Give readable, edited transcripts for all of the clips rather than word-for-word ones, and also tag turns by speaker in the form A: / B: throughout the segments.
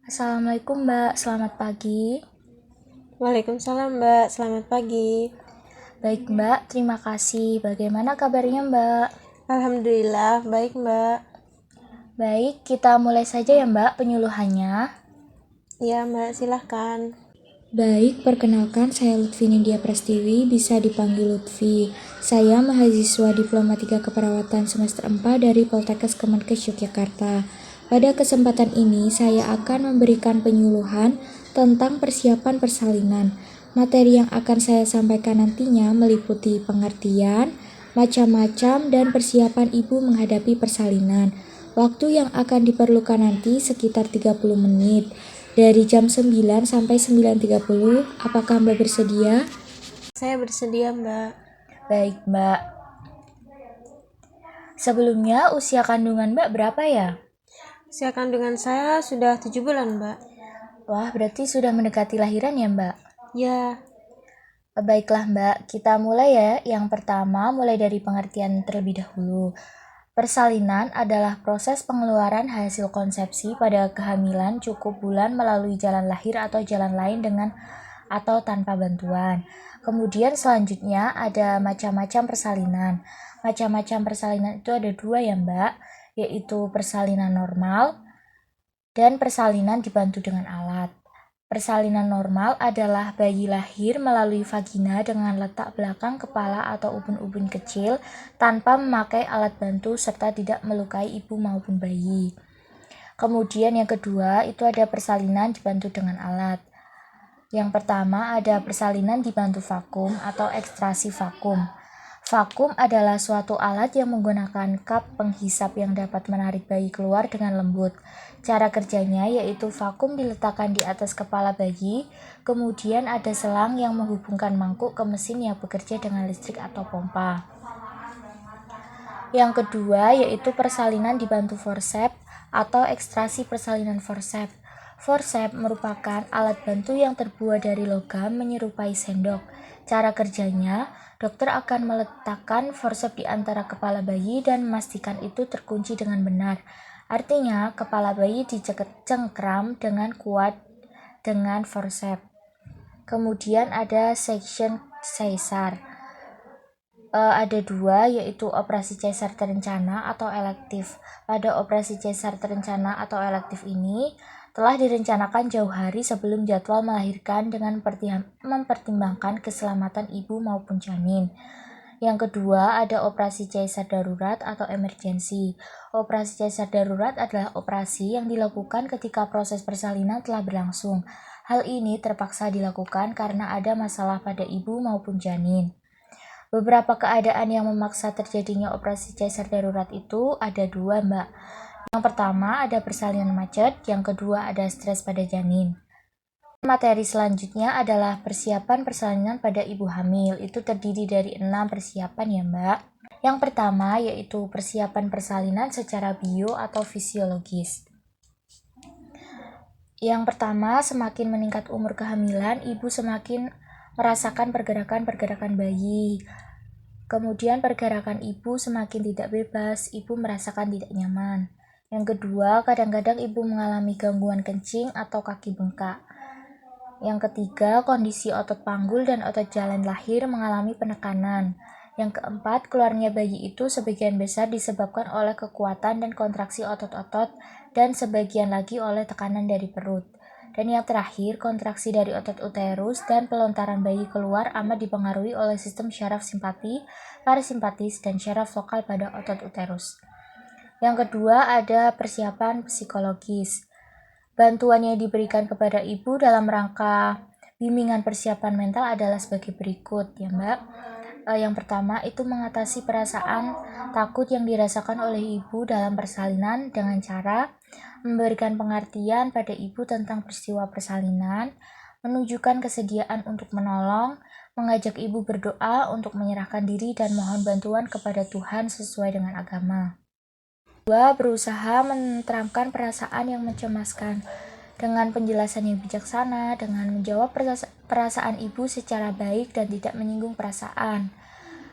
A: Assalamualaikum Mbak, selamat pagi.
B: Waalaikumsalam Mbak, selamat pagi.
A: Baik Mbak, terima kasih. Bagaimana kabarnya Mbak?
B: Alhamdulillah, baik Mbak.
A: Baik, kita mulai saja ya Mbak penyuluhannya.
B: Ya Mbak, silahkan.
A: Baik, perkenalkan saya Lutfi Nindya Prastiwi, bisa dipanggil Lutfi. Saya mahasiswa Diploma 3 Keperawatan semester 4 dari Poltekkes Kemenkes Yogyakarta. Pada kesempatan ini, saya akan memberikan penyuluhan tentang persiapan persalinan. Materi yang akan saya sampaikan nantinya meliputi pengertian, macam-macam, dan persiapan ibu menghadapi persalinan. Waktu yang akan diperlukan nanti sekitar 30 menit. Dari jam 9 sampai 9.30, apakah Mbak bersedia?
B: Saya bersedia Mbak.
A: Baik Mbak. Sebelumnya usia kandungan Mbak berapa ya?
B: Usia kandungan saya sudah 7 bulan Mbak.
A: Wah, berarti sudah mendekati lahiran ya Mbak?
B: Ya,
A: Baiklah Mbak, kita mulai ya. Yang pertama, mulai dari pengertian terlebih dahulu. Persalinan adalah proses pengeluaran hasil konsepsi pada kehamilan cukup bulan melalui jalan lahir atau jalan lain dengan atau tanpa bantuan. Kemudian selanjutnya ada macam-macam persalinan. Macam-macam persalinan itu ada dua ya Mbak, yaitu persalinan normal dan persalinan dibantu dengan alat. Persalinan normal adalah bayi lahir melalui vagina dengan letak belakang kepala atau ubun-ubun kecil tanpa memakai alat bantu serta tidak melukai ibu maupun bayi. Kemudian yang kedua itu ada persalinan dibantu dengan alat. Yang pertama ada persalinan dibantu vakum atau ekstrasi vakum. Vakum adalah suatu alat yang menggunakan kap penghisap yang dapat menarik bayi keluar dengan lembut. Cara kerjanya yaitu vakum diletakkan di atas kepala bayi, kemudian ada selang yang menghubungkan mangkuk ke mesin yang bekerja dengan listrik atau pompa. Yang kedua yaitu persalinan dibantu forceps atau ekstrasi persalinan forceps. Forceps merupakan alat bantu yang terbuat dari logam menyerupai sendok. Cara kerjanya, dokter akan meletakkan forceps di antara kepala bayi dan memastikan itu terkunci dengan benar. Artinya, kepala bayi dicengkram dengan kuat dengan forceps. Kemudian ada section caesar. Ada dua, yaitu operasi cesar terencana atau elektif. Pada operasi cesar terencana atau elektif ini telah direncanakan jauh hari sebelum jadwal melahirkan dengan mempertimbangkan keselamatan ibu maupun janin. Yang kedua, ada operasi cesar darurat atau emergensi. Operasi cesar darurat adalah operasi yang dilakukan ketika proses persalinan telah berlangsung. Hal ini terpaksa dilakukan karena ada masalah pada ibu maupun janin. Beberapa keadaan yang memaksa terjadinya operasi cesar darurat itu ada dua, Mbak. Yang pertama ada persalinan macet, yang kedua ada stres pada janin. Materi selanjutnya adalah persiapan persalinan pada ibu hamil. Itu terdiri dari 6 persiapan ya, Mbak. Yang pertama yaitu persiapan persalinan secara bio atau fisiologis. Yang pertama, semakin meningkat umur kehamilan, ibu semakin merasakan pergerakan-pergerakan bayi. Kemudian pergerakan ibu semakin tidak bebas, ibu merasakan tidak nyaman. Yang kedua, kadang-kadang ibu mengalami gangguan kencing atau kaki bengkak. Yang ketiga, kondisi otot panggul dan otot jalan lahir mengalami penekanan. Yang keempat, keluarnya bayi itu sebagian besar disebabkan oleh kekuatan dan kontraksi otot-otot dan sebagian lagi oleh tekanan dari perut. Dan yang terakhir, kontraksi dari otot uterus dan pelontaran bayi keluar amat dipengaruhi oleh sistem syaraf simpati, parasimpatis, dan syaraf lokal pada otot uterus. Yang kedua, ada persiapan psikologis. Bantuan yang diberikan kepada ibu dalam rangka bimbingan persiapan mental adalah sebagai berikut ya Mbak. Yang pertama itu mengatasi perasaan takut yang dirasakan oleh ibu dalam persalinan dengan cara memberikan pengertian pada ibu tentang peristiwa persalinan, menunjukkan kesediaan untuk menolong, mengajak ibu berdoa untuk menyerahkan diri dan mohon bantuan kepada Tuhan sesuai dengan agama. Kedua, berusaha menerangkan perasaan yang mencemaskan dengan penjelasan yang bijaksana, dengan menjawab perasaan ibu secara baik dan tidak menyinggung perasaan.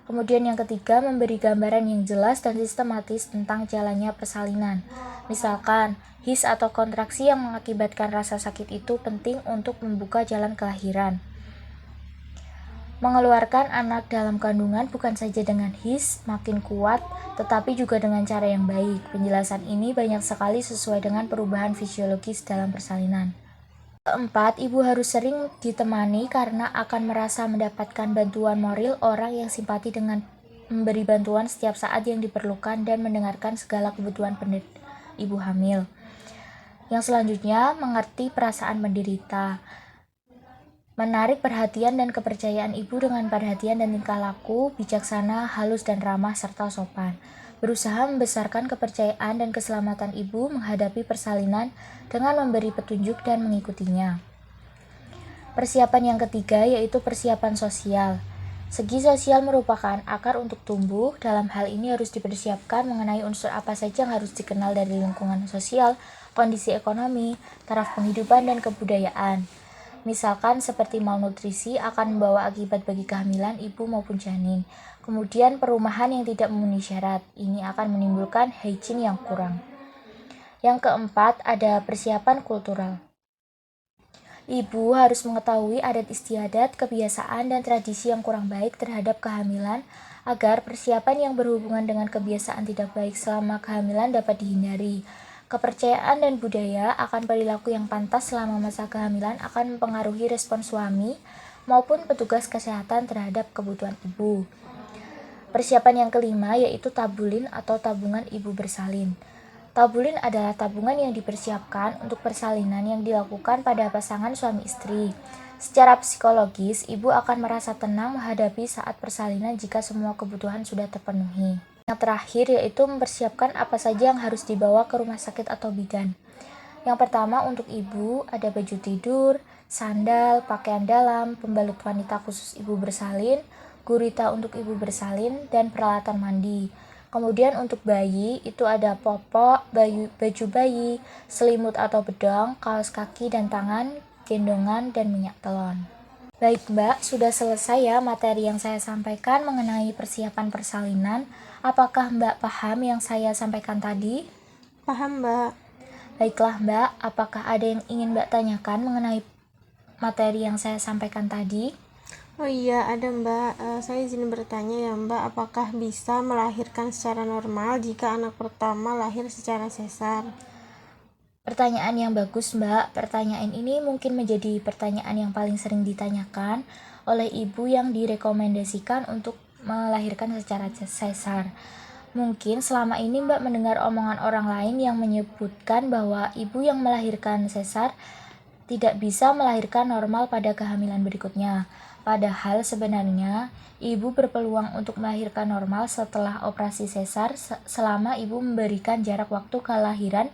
A: Kemudian yang ketiga, memberi gambaran yang jelas dan sistematis tentang jalannya persalinan. Misalkan, his atau kontraksi yang mengakibatkan rasa sakit itu penting untuk membuka jalan kelahiran. Mengeluarkan anak dalam kandungan bukan saja dengan his makin kuat, tetapi juga dengan cara yang baik. Penjelasan ini banyak sekali sesuai dengan perubahan fisiologis dalam persalinan. Keempat, ibu harus sering ditemani karena akan merasa mendapatkan bantuan moral orang yang simpati dengan memberi bantuan setiap saat yang diperlukan dan mendengarkan segala kebutuhan ibu hamil. Yang selanjutnya, mengerti perasaan penderita. Menarik perhatian dan kepercayaan ibu dengan perhatian dan tingkah laku, bijaksana, halus dan ramah, serta sopan. Berusaha membesarkan kepercayaan dan keselamatan ibu menghadapi persalinan dengan memberi petunjuk dan mengikutinya. Persiapan yang ketiga yaitu persiapan sosial. Segi sosial merupakan akar untuk tumbuh. Dalam hal ini harus dipersiapkan mengenai unsur apa saja yang harus dikenal dari lingkungan sosial, kondisi ekonomi, taraf penghidupan, dan kebudayaan. Misalkan seperti malnutrisi akan membawa akibat bagi kehamilan ibu maupun janin. Kemudian perumahan yang tidak memenuhi syarat. Ini akan menimbulkan hygiene yang kurang. Yang keempat, ada persiapan kultural. Ibu harus mengetahui adat istiadat, kebiasaan, dan tradisi yang kurang baik terhadap kehamilan agar persiapan yang berhubungan dengan kebiasaan tidak baik selama kehamilan dapat dihindari. Kepercayaan dan budaya akan perilaku yang pantas selama masa kehamilan akan mempengaruhi respon suami maupun petugas kesehatan terhadap kebutuhan ibu. Persiapan yang kelima yaitu tabulin atau tabungan ibu bersalin. Tabulin adalah tabungan yang dipersiapkan untuk persalinan yang dilakukan pada pasangan suami istri. Secara psikologis, ibu akan merasa tenang menghadapi saat persalinan jika semua kebutuhan sudah terpenuhi. Yang terakhir yaitu mempersiapkan apa saja yang harus dibawa ke rumah sakit atau bidan. Yang pertama untuk ibu ada baju tidur, sandal, pakaian dalam, pembalut wanita khusus ibu bersalin, gurita untuk ibu bersalin, dan peralatan mandi. Kemudian untuk bayi itu ada popok, baju bayi, selimut atau bedong, kaos kaki dan tangan, gendongan, dan minyak telon. Baik Mbak, sudah selesai ya materi yang saya sampaikan mengenai persiapan persalinan. Apakah Mbak paham yang saya sampaikan tadi?
B: Paham, Mbak.
A: Baiklah Mbak, apakah ada yang ingin Mbak tanyakan mengenai materi yang saya sampaikan tadi?
B: Oh iya, ada Mbak. Saya izin bertanya ya Mbak, apakah bisa melahirkan secara normal jika anak pertama lahir secara sesar?
A: Pertanyaan yang bagus Mbak. Pertanyaan ini mungkin menjadi pertanyaan yang paling sering ditanyakan oleh ibu yang direkomendasikan untuk melahirkan secara sesar. Mungkin selama ini Mbak mendengar omongan orang lain yang menyebutkan bahwa ibu yang melahirkan sesar tidak bisa melahirkan normal pada kehamilan berikutnya. Padahal sebenarnya ibu berpeluang untuk melahirkan normal setelah operasi sesar selama ibu memberikan jarak waktu kelahiran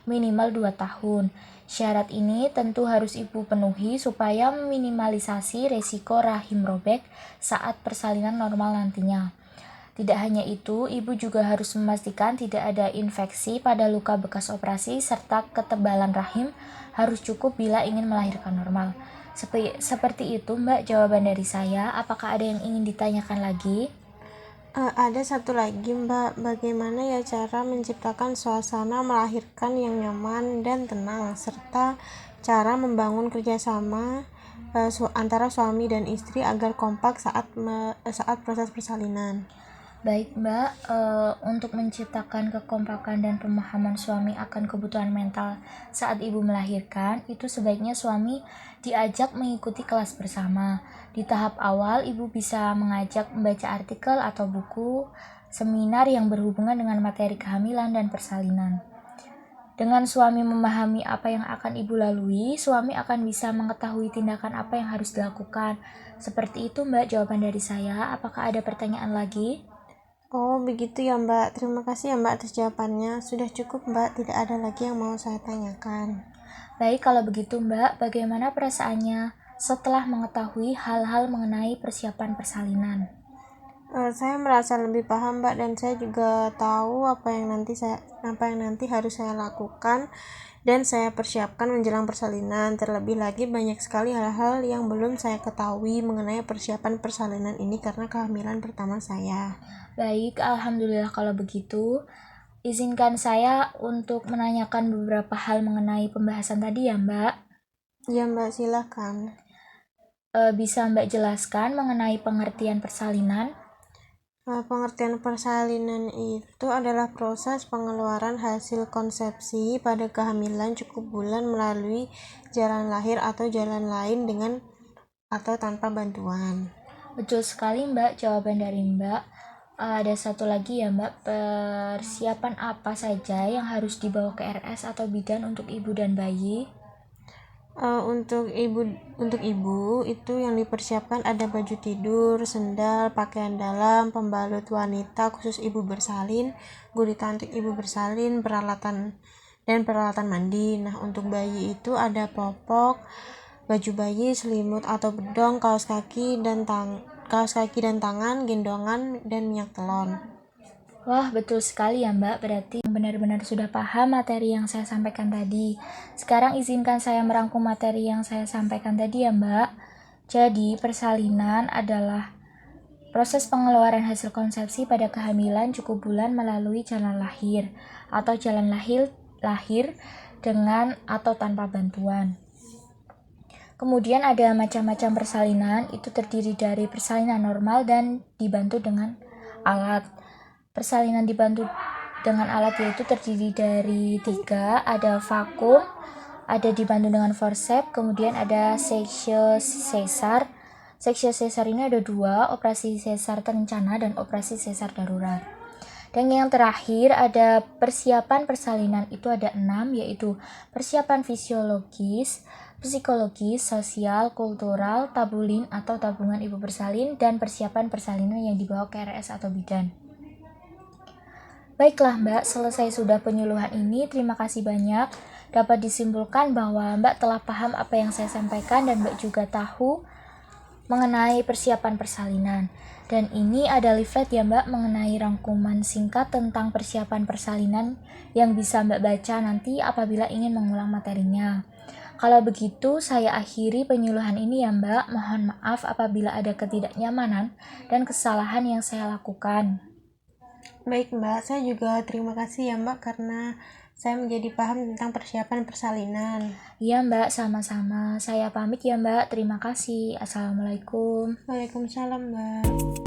A: minimal 2 tahun. Syarat ini tentu harus ibu penuhi supaya meminimalisasi resiko rahim robek saat persalinan normal nantinya. Tidak hanya itu, ibu juga harus memastikan tidak ada infeksi pada luka bekas operasi serta ketebalan rahim harus cukup bila ingin melahirkan normal. Seperti itu Mbak jawaban dari saya. Apakah ada yang ingin ditanyakan lagi?
B: Ada satu lagi Mbak, bagaimana ya cara menciptakan suasana melahirkan yang nyaman dan tenang, serta cara membangun kerjasama antara suami dan istri agar kompak saat proses persalinan.
A: Baik Mbak, untuk menciptakan kekompakan dan pemahaman suami akan kebutuhan mental saat ibu melahirkan, itu sebaiknya suami diajak mengikuti kelas bersama. Di tahap awal, ibu bisa mengajak membaca artikel atau buku, seminar yang berhubungan dengan materi kehamilan dan persalinan. Dengan suami memahami apa yang akan ibu lalui, suami akan bisa mengetahui tindakan apa yang harus dilakukan. Seperti itu Mbak jawaban dari saya. Apakah ada pertanyaan lagi?
B: Oh begitu ya Mbak, terima kasih ya Mbak atas jawabannya. Sudah cukup Mbak, tidak ada lagi yang mau saya tanyakan.
A: Baik, kalau begitu Mbak, bagaimana perasaannya setelah mengetahui hal-hal mengenai persiapan persalinan?
B: Saya merasa lebih paham, Mbak, dan saya juga tahu apa yang nanti harus saya lakukan dan saya persiapkan menjelang persalinan. Terlebih lagi banyak sekali hal-hal yang belum saya ketahui mengenai persiapan persalinan ini karena kehamilan pertama saya.
A: Baik, alhamdulillah kalau begitu. Izinkan saya untuk menanyakan beberapa hal mengenai pembahasan tadi ya, Mbak.
B: Ya, Mbak, silakan.
A: Bisa Mbak jelaskan mengenai pengertian persalinan?
B: Pengertian persalinan itu adalah proses pengeluaran hasil konsepsi pada kehamilan cukup bulan melalui jalan lahir atau jalan lain dengan atau tanpa bantuan.
A: Betul sekali Mbak, jawaban dari Mbak. Ada satu lagi ya Mbak, persiapan apa saja yang harus dibawa ke RS atau bidan untuk ibu dan bayi?
B: Untuk ibu itu yang dipersiapkan ada baju tidur, sendal, pakaian dalam, pembalut wanita khusus ibu bersalin, gurita untuk ibu bersalin, peralatan mandi. Nah, untuk bayi itu ada popok, baju bayi, selimut atau bedong, kaos kaki dan tangan, gendongan, dan minyak telon.
A: Wah, betul sekali ya Mbak, berarti benar-benar sudah paham materi yang saya sampaikan tadi. Sekarang izinkan saya merangkum materi yang saya sampaikan tadi ya Mbak. Jadi, persalinan adalah proses pengeluaran hasil konsepsi pada kehamilan cukup bulan melalui jalan lahir atau jalan lahir dengan atau tanpa bantuan. Kemudian ada macam-macam persalinan, itu terdiri dari persalinan normal dan dibantu dengan alat. Persalinan dibantu dengan alat yaitu terdiri dari 3, ada vakum, ada dibantu dengan forceps, kemudian ada section sesar. Section sesar ini ada 2, operasi sesar terencana dan operasi sesar darurat. Dan yang terakhir ada persiapan persalinan, itu ada 6, yaitu persiapan fisiologis, psikologis, sosial, kultural, tabulin atau tabungan ibu bersalin, dan persiapan persalinan yang dibawa ke RS atau bidan. Baiklah Mbak, selesai sudah penyuluhan ini. Terima kasih banyak. Dapat disimpulkan bahwa Mbak telah paham apa yang saya sampaikan dan Mbak juga tahu mengenai persiapan persalinan. Dan ini ada leaflet ya Mbak mengenai rangkuman singkat tentang persiapan persalinan yang bisa Mbak baca nanti apabila ingin mengulang materinya. Kalau begitu, saya akhiri penyuluhan ini ya Mbak. Mohon maaf apabila ada ketidaknyamanan dan kesalahan yang saya lakukan.
B: Baik Mbak, saya juga terima kasih ya Mbak karena saya menjadi paham tentang persiapan persalinan.
A: Iya Mbak, sama-sama. Saya pamit ya Mbak. Terima kasih. Assalamualaikum.
B: Waalaikumsalam Mbak.